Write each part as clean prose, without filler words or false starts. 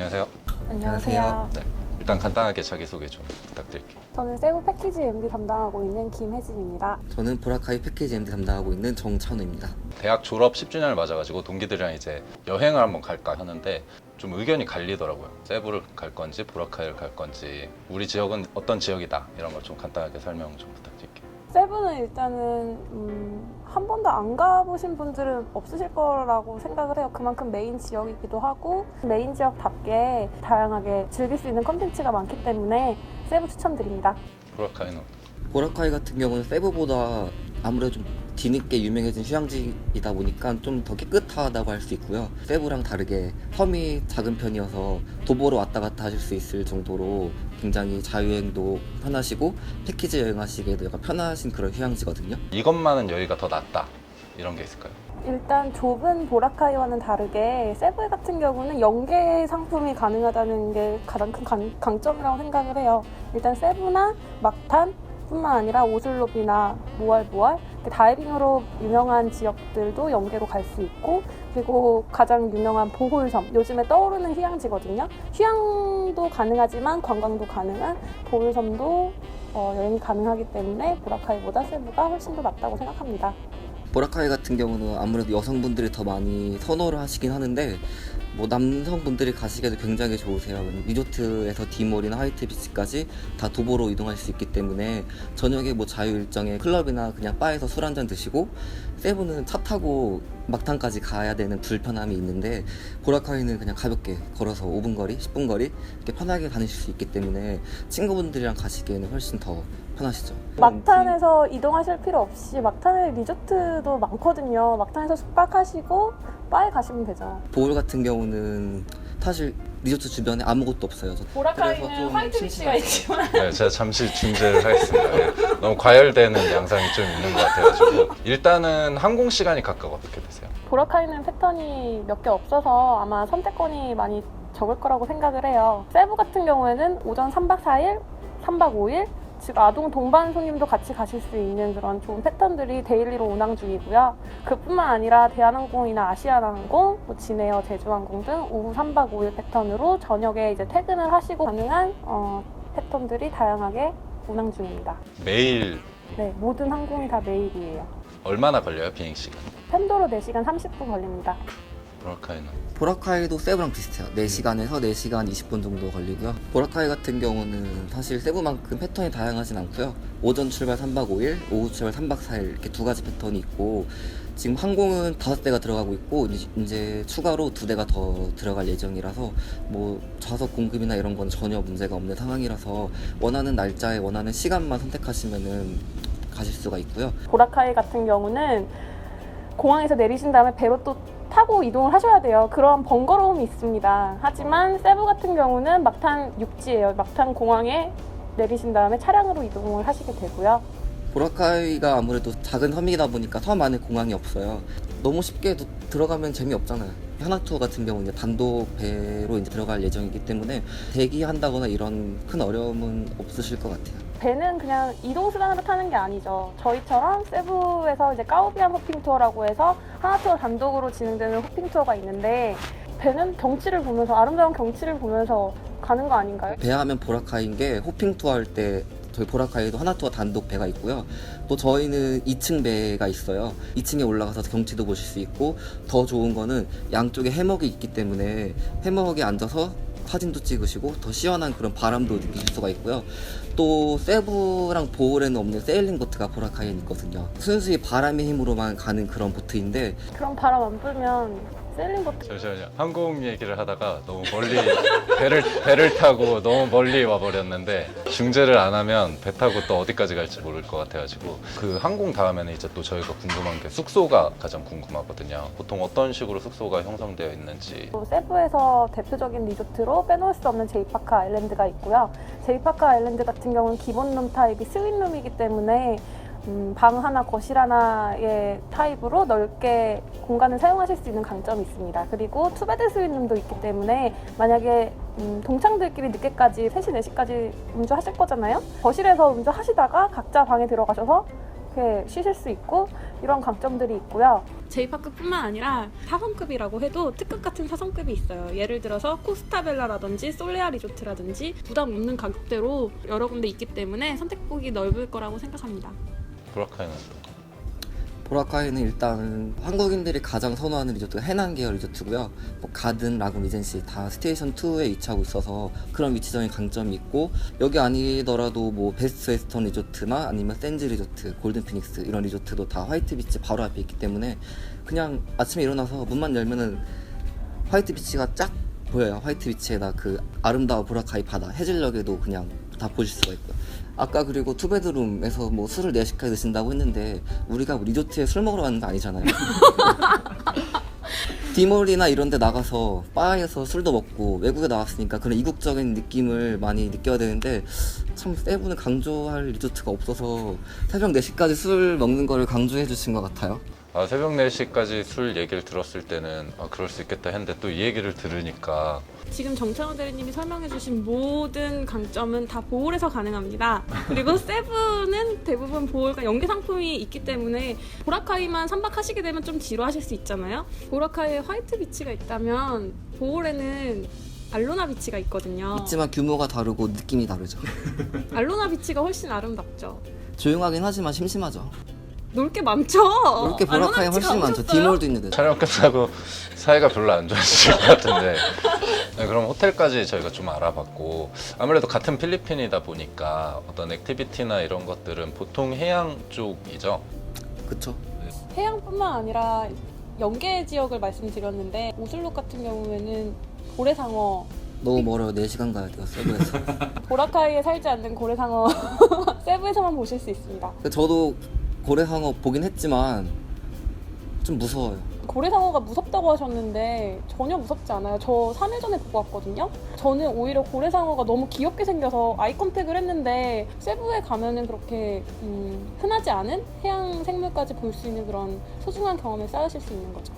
안녕하세요. 안녕하세요. 네, 일단 간단하게 자기소개 좀 부탁드릴게요. 저는 세부 패키지 MD 담당하고 있는 김혜진입니다. 저는 보라카이 패키지 MD 담당하고 있는 정찬우입니다. 대학 졸업 10주년을 맞아가지고 동기들이랑 이제 여행을 한번 갈까 하는데 좀 의견이 갈리더라고요. 세부를 갈 건지 보라카이를 갈 건지, 우리 지역은 어떤 지역이다, 이런 걸 좀 간단하게 설명 좀 부탁드릴게요. 세부는 일단은 한 번도 안 가보신 분들은 없으실 거라고 생각을 해요. 그만큼 메인 지역이기도 하고 메인 지역답게 다양하게 즐길 수 있는 컨텐츠가 많기 때문에 세부 추천드립니다. 보라카이는 보라카이 같은 경우는 세부보다 아무래도 좀 뒤늦게 유명해진 휴양지이다 보니까 좀 더 깨끗하다고 할 수 있고요. 세부랑 다르게 섬이 작은 편이어서 도보로 왔다 갔다 하실 수 있을 정도로 굉장히 자유여행도 편하시고 패키지 여행하시기에도 약간 편하신 그런 휴양지거든요. 이것만은 여기가 더 낫다, 이런 게 있을까요? 일단 좁은 보라카이와는 다르게 세부 같은 경우는 연계 상품이 가능하다는 게 가장 큰 강점이라고 생각을 해요. 일단 세부나 막탄 뿐만 아니라 오슬롭이나 모알보알, 다이빙으로 유명한 지역들도 연계로 갈 수 있고, 그리고 가장 유명한 보홀섬, 요즘에 떠오르는 휴양지거든요. 휴양도 가능하지만 관광도 가능한 보홀섬도 여행이 가능하기 때문에 보라카이보다 세부가 훨씬 더 낫다고 생각합니다. 보라카이 같은 경우는 아무래도 여성분들이 더 많이 선호를 하시긴 하는데 뭐 남성분들이 가시기에도 굉장히 좋으세요. 리조트에서 디몰이나 화이트 비치까지 다 도보로 이동할 수 있기 때문에 저녁에 뭐 자유 일정에 클럽이나 그냥 바에서 술 한잔 드시고, 세부는 차 타고 막탄까지 가야 되는 불편함이 있는데 보라카이는 그냥 가볍게 걸어서 5분 거리, 10분 거리 이렇게 편하게 다니실 수 있기 때문에 친구분들이랑 가시기에는 훨씬 더 편하시죠. 막탄에서 이동하실 필요 없이 막탄에 리조트도 많거든요. 막탄에서 숙박하시고 바에 가시면 되죠. 보홀 같은 경우는 사실 리조트 주변에 아무것도 없어요. 그래서 보라카이는 좀 화이트 비치가 있지만 네, 제가 잠시 중재를 하겠습니다. 네, 너무 과열되는 양상이 좀 있는 것 같아가지고 일단은 항공 시간이 각각 어떻게 되세요? 보라카이는 패턴이 몇 개 없어서 아마 선택권이 많이 적을 거라고 생각을 해요. 세부 같은 경우에는 오전 3박 4일, 3박 5일, 즉 아동 동반 손님도 같이 가실 수 있는 그런 좋은 패턴들이 데일리로 운항 중이고요. 그뿐만 아니라 대한항공이나 아시아나항공, 진에어, 제주항공 등 오후 3박 5일 패턴으로 저녁에 이제 퇴근을 하시고 가능한 패턴들이 다양하게 운항 중입니다. 매일 네, 모든 항공이 다 매일이에요. 얼마나 걸려요, 비행 시간? 펜도로 4시간 30분 걸립니다. 보라카이는? 보라카이도 세부랑 비슷해요. 4시간에서 4시간 20분 정도 걸리고요. 보라카이 같은 경우는 사실 세부만큼 패턴이 다양하진 않고요. 오전 출발 3박 5일, 오후 출발 3박 4일 이렇게 두 가지 패턴이 있고, 지금 항공은 5대가 들어가고 있고 이제 추가로 2대가 더 들어갈 예정이라서 뭐 좌석 공급이나 이런 건 전혀 문제가 없는 상황이라서 원하는 날짜에 원하는 시간만 선택하시면은 가실 수가 있고요. 보라카이 같은 경우는 공항에서 내리신 다음에 배로 또 타고 이동을 하셔야 돼요. 그런 번거로움이 있습니다. 하지만 세부 같은 경우는 막탄 육지예요. 막탄 공항에 내리신 다음에 차량으로 이동을 하시게 되고요. 보라카이가 아무래도 작은 섬이다 보니까 섬 안에 공항이 없어요. 너무 쉽게 들어가면 재미없잖아요. 하나투어 같은 경우는 단독 배로 이제 들어갈 예정이기 때문에 대기한다거나 이런 큰 어려움은 없으실 것 같아요. 배는 그냥 이동수단으로 타는 게 아니죠. 저희처럼 세부에서 이제 까우비안 호핑 투어라고 해서 하나투어 단독으로 진행되는 호핑 투어가 있는데, 배는 경치를 보면서, 아름다운 경치를 보면서 가는 거 아닌가요? 배 하면 보라카이인 게 호핑 투어 할 때 저희 보라카이도 하나투어 단독 배가 있고요. 또 저희는 2층 배가 있어요. 2층에 올라가서 경치도 보실 수 있고, 더 좋은 거는 양쪽에 해먹이 있기 때문에 해먹에 앉아서 사진도 찍으시고 더 시원한 그런 바람도 느끼실 수가 있고요. 또 세부랑 보홀에는 없는 세일링 보트가 보라카이에 있거든요. 순수히 바람의 힘으로만 가는 그런 보트인데, 그럼 바람 안 불면 세일링 보트. 잠시만요. 항공 얘기를 하다가 너무 멀리 배를 타고 너무 멀리 와버렸는데, 중재를 안 하면 배 타고 또 어디까지 갈지 모를 것 같아가지고, 그 항공 다음에는 이제 또 저희가 궁금한 게 숙소가 가장 궁금하거든요. 보통 어떤 식으로 숙소가 형성되어 있는지. 세부에서 대표적인 리조트로 빼놓을 수 없는 제이파크 아일랜드가 있고요. 제이파크 아일랜드 같은 경우는 기본룸 타입이 스윗룸이기 때문에 방 하나, 거실 하나의 타입으로 넓게 공간을 사용하실 수 있는 강점이 있습니다. 그리고 투베드 스윗룸도 있기 때문에 만약에 동창들끼리 늦게까지 3시, 4시까지 음주하실 거잖아요. 거실에서 음주하시다가 각자 방에 들어가셔서 이렇게 쉬실 수 있고 이런 강점들이 있고요. J파크뿐만 아니라 4성급이라고 해도 특급 같은 4성급이 있어요. 예를 들어서 코스타벨라라든지 솔레아 리조트라든지 부담 없는 가격대로 여러 군데 있기 때문에 선택폭이 넓을 거라고 생각합니다. 보라카이는 보라카이는 일단 한국인들이 가장 선호하는 리조트가 해남 계열 리조트고요. 뭐 가든, 라군, 리젠시 다 스테이션 2에 위치하고 있어서 그런 위치적인 강점이 있고, 여기 아니더라도 뭐 베스트 웨스턴 리조트나 아니면 샌즈 리조트, 골든 피닉스 이런 리조트도 다 화이트 비치 바로 앞에 있기 때문에 그냥 아침에 일어나서 문만 열면은 화이트 비치가 쫙 보여요. 화이트 비치에다 그 아름다운 보라카이 바다, 해질녘에도 그냥 다 보실 수가 있고요. 아까 그리고 투베드룸에서 뭐 술을 4시까지 드신다고 했는데 우리가 리조트에 술 먹으러 가는 거 아니잖아요. 디몰이나 이런 데 나가서 바에서 술도 먹고 외국에 나왔으니까 그런 이국적인 느낌을 많이 느껴야 되는데 참 세부는 강조할 리조트가 없어서 새벽 4시까지 술 먹는 거를 강조해 주신 것 같아요. 새벽 4시까지 술 얘기를 들었을 때는 그럴 수 있겠다 했는데 또 이 얘기를 들으니까 지금 정찬호 대리님이 설명해주신 모든 강점은 다 보홀에서 가능합니다. 그리고 세부는 대부분 보홀과 연계 상품이 있기 때문에 보라카이만 3박 하시게 되면 좀 지루하실 수 있잖아요. 보라카이에 화이트 비치가 있다면 보홀에는 알로나 비치가 있거든요. 있지만 규모가 다르고 느낌이 다르죠. 알로나 비치가 훨씬 아름답죠. 조용하긴 하지만 심심하죠. 놀 게 많죠. 이렇게 보라카이 알로나 비치가 훨씬 많죠. 오셨어요? 디몰도 있는데. 촬영 끝나고 사이가 별로 안 좋아지실 것 같은데 네, 그럼 호텔까지 저희가 좀 알아봤고 아무래도 같은 필리핀이다 보니까 어떤 액티비티나 이런 것들은 보통 해양 쪽이죠. 그쵸. 해양뿐만 아니라 연계 지역을 말씀드렸는데 오슬로 같은 경우에는 고래상어, 너무 멀어요. 4시간 가야 돼요. 세부에서. 보라카이에 살지 않는 고래상어 세부에서만 보실 수 있습니다. 저도 고래상어 보긴 했지만 좀 무서워요. 고래상어가 무섭다고 하셨는데 전혀 무섭지 않아요. 저 3일 전에 보고 왔거든요. 저는 오히려 고래상어가 너무 귀엽게 생겨서 아이 컨택을 했는데 세부에 가면은 그렇게 흔하지 않은 해양 생물까지 볼 수 있는 그런 소중한 경험을 쌓으실 수 있는 거죠.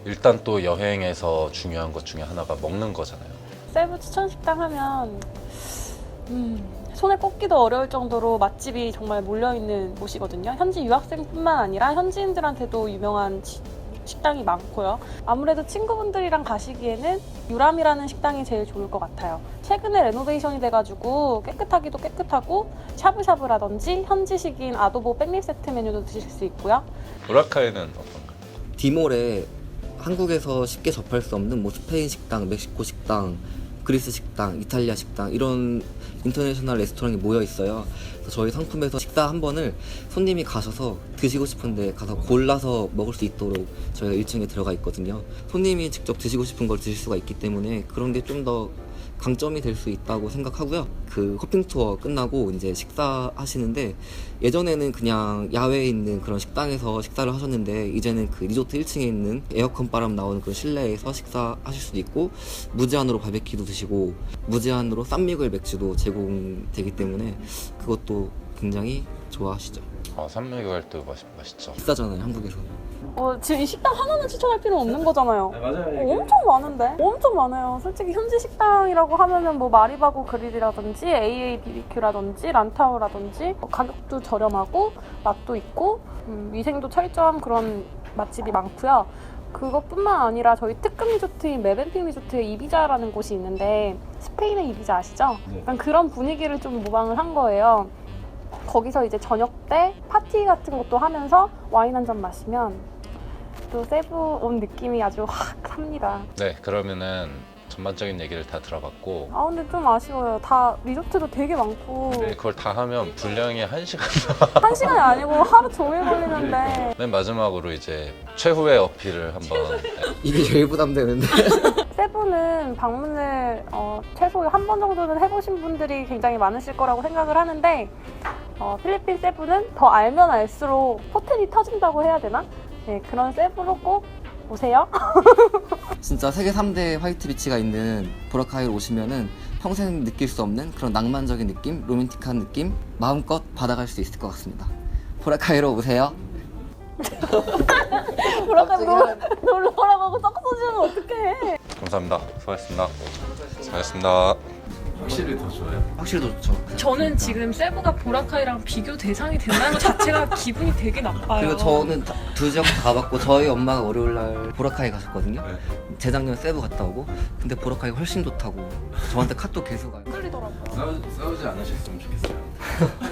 일단 또 여행에서 중요한 것 중에 하나가 먹는 거잖아요. 세부 추천 식당 하면 손에 꼽기도 어려울 정도로 맛집이 정말 몰려있는 곳이거든요. 현지 유학생뿐만 아니라 현지인들한테도 유명한 식당이 많고요. 아무래도 친구분들이랑 가시기에는 유람이라는 식당이 제일 좋을 것 같아요. 최근에 레노베이션이 돼가지고 깨끗하기도 깨끗하고 샤브샤브라든지 현지식인 아도보 백립 세트 메뉴도 드실 수 있고요. 보라카이는 어떤가요? 디몰에 한국에서 쉽게 접할 수 없는 뭐 스페인 식당, 멕시코 식당, 그리스 식당, 이탈리아 식당 이런 인터내셔널 레스토랑이 모여 있어요. 그래서 저희 상품에서 식사 한 번을 손님이 가셔서 드시고 싶은데 가서 골라서 먹을 수 있도록 저희가 일정에 들어가 있거든요. 손님이 직접 드시고 싶은 걸 드실 수가 있기 때문에 그런 게 좀 더 강점이 될 수 있다고 생각하고요. 그 호핑 투어 끝나고 이제 식사하시는데 예전에는 그냥 야외에 있는 그런 식당에서 식사를 하셨는데 이제는 그 리조트 1층에 있는 에어컨 바람 나오는 그런 실내에서 식사하실 수도 있고 무제한으로 바베큐도 드시고 무제한으로 쌈미글 맥주도 제공되기 때문에 그것도 굉장히 좋아하시죠. 산미갈도 맛있죠. 비싸잖아요, 한국에서. 지금 이 식당 하나는 추천할 필요는 없는 거잖아요. 맞아요. 엄청 많은데? 엄청 많아요. 솔직히 현지 식당이라고 하면은 뭐 마리바고 그릴이라든지 AA BBQ라든지 란타오라든지 가격도 저렴하고 맛도 있고 위생도 철저한 그런 맛집이 많고요. 그것뿐만 아니라 저희 특급 리조트인 메벤핑 리조트의 이비자라는 곳이 있는데 스페인의 이비자 아시죠? 네. 약간 그런 분위기를 좀 모방을 한 거예요. 거기서 이제 저녁 때 파티 같은 것도 하면서 와인 한 잔 마시면 또 세부 온 느낌이 아주 확 삽니다. 네, 그러면은 전반적인 얘기를 다 들어봤고 근데 좀 아쉬워요. 다 리조트도 되게 많고 네, 그걸 다 하면 분량이 1시간. 한 시간이 아니고 하루 종일 걸리는데 맨 마지막으로 이제 최후의 어필을 한번 이게 제일 부담되는데. 세부는 방문을 최소 한 번 정도는 해보신 분들이 굉장히 많으실 거라고 생각을 하는데 필리핀 세부는 더 알면 알수록 포텐이 터진다고 해야 되나? 네, 그런 세부로 꼭 오세요. 진짜 세계 3대 화이트 비치가 있는 보라카이로 오시면은 평생 느낄 수 없는 그런 낭만적인 느낌, 로맨틱한 느낌 마음껏 받아갈 수 있을 것 같습니다. 보라카이로 오세요. 보라카이 놀러 오라고 하고 썩 쏘지면 어떡해. 감사합니다. 수고하셨습니다. 수고하셨습니다. 확실히 더 좋아요. 확실히 더 좋죠. 저는 지금 세부가 보라카이랑 비교 대상이 된다는 것 자체가 기분이 되게 나빠요. 그리고 저는 두 지역 다 가봤고 저희 엄마가 월요일날 보라카이 가셨거든요. 네. 재작년 세부 갔다 오고 근데 보라카이가 훨씬 좋다고 저한테 카톡 계속 와요. 끌리더라고요. 싸우지 않으셨으면 좋겠어요.